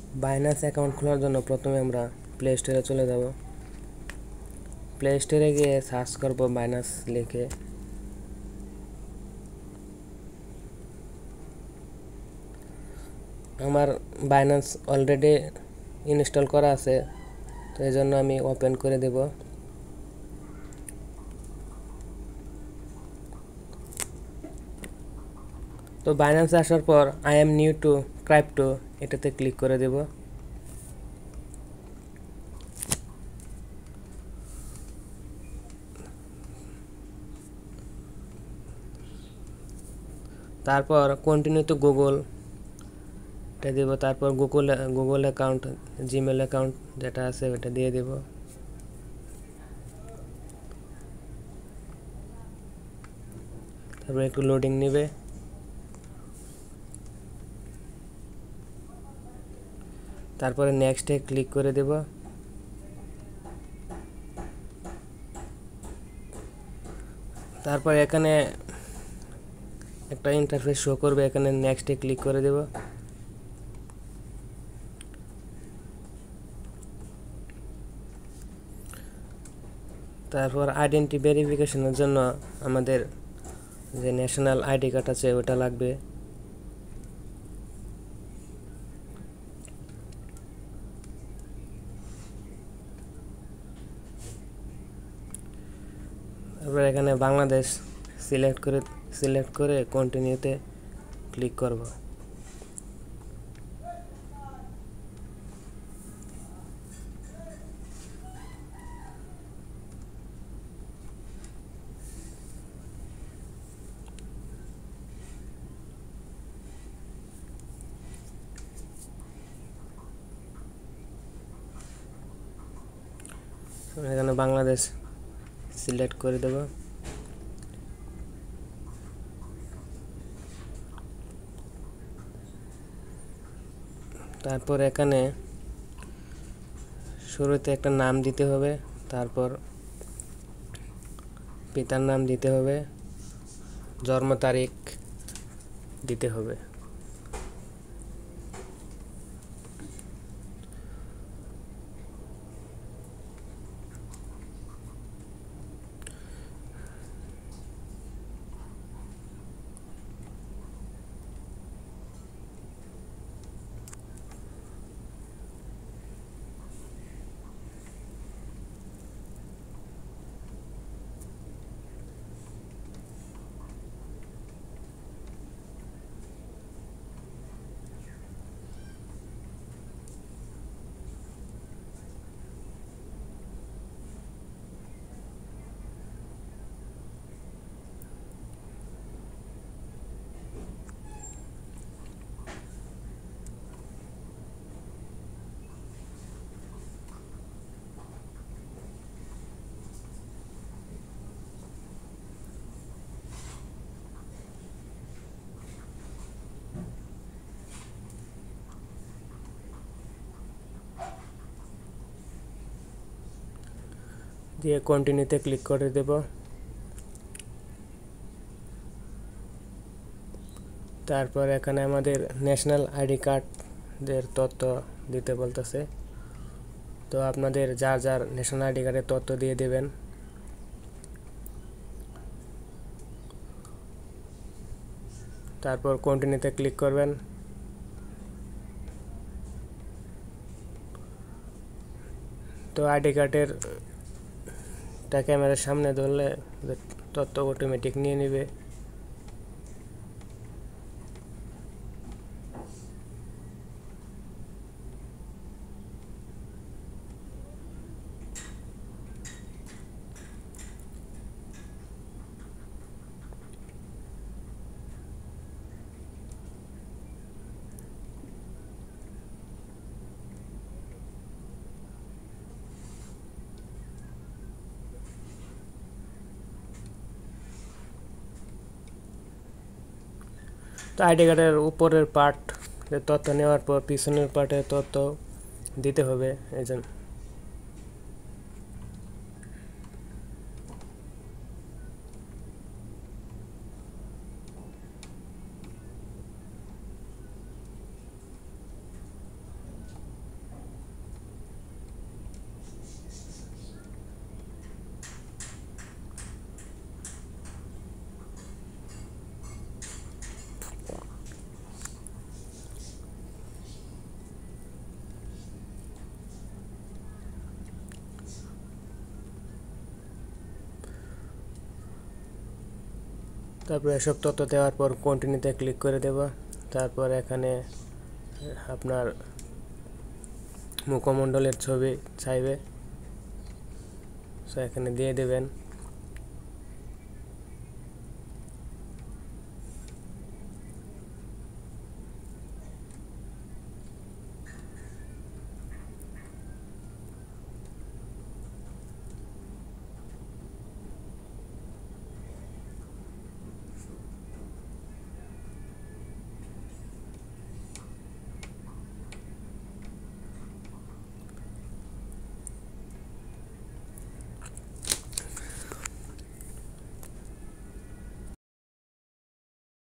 Binance account খোলার জন্য প্রথমে আমরা প্লে স্টোরে চলে যাব। প্লে স্টোরে গিয়ে সার্চ করব বাইন্যান্স লিখে। আমার বাইন্যান্স অলরেডি ইনস্টল করা আছে, তো এই জন্য আমি ওপেন করে দেব। তো বাইন্যান্সে আসার পর I am new to crypto এটাতে ক্লিক করে দেব। তারপর কন্টিনিউ টু গুগল এটা দেব। তারপর গুগল অ্যাকাউন্ট, জিমেল অ্যাকাউন্ট যেটা আছে ওটা দিয়ে দেব। তারপর একটু লোডিং নেবে। তারপরে নেক্সটে ক্লিক করে দেব। তারপর এখানে একটা ইন্টারফেস শো করবে, এখানে নেক্সটে ক্লিক করে দেব। তারপর আইডেন্টি ভেরিফিকেশনের জন্য আমাদের যে ন্যাশনাল আইডি কার্ড আছে ওটা লাগবে। তারপর এখানে বাংলাদেশ সিলেক্ট করে কন্টিনিউতে ক্লিক করব। এখানে বাংলাদেশ সিলেক্ট করে দেব। তারপর এখানে শুরুতে একটা নাম দিতে হবে, তারপর পিতার নাম দিতে হবে, জন্ম তারিখ দিতে হবে। দিয়ে কন্টিনিউতে ক্লিক করে দেব। তারপর এখানে আমাদের ন্যাশনাল আইডি কার্ডের তথ্য দিতে বলতেছে, তো আপনাদের যার যার ন্যাশনাল আইডি কার্ডের তথ্য দিয়ে দেবেন। তারপর কন্টিনিউতে ক্লিক করবেন। তো আইডি কার্ডের ক্যামেরার সামনে ধরলে তথ্য অটোমেটিক নিয়ে নেবে। তো আইডি কার্ডের উপরের পার্ট তথ্য নেওয়ার পর পিছনের পার্টের তথ্য দিতে হবে। এই জন্য তারপর এসব তথ্য দেওয়ার পর কন্টিনিউতে ক্লিক করে দেব। তারপর এখানে আপনার মুখমণ্ডলের ছবি চাইবে, সো এখানে দিয়ে দেবেন।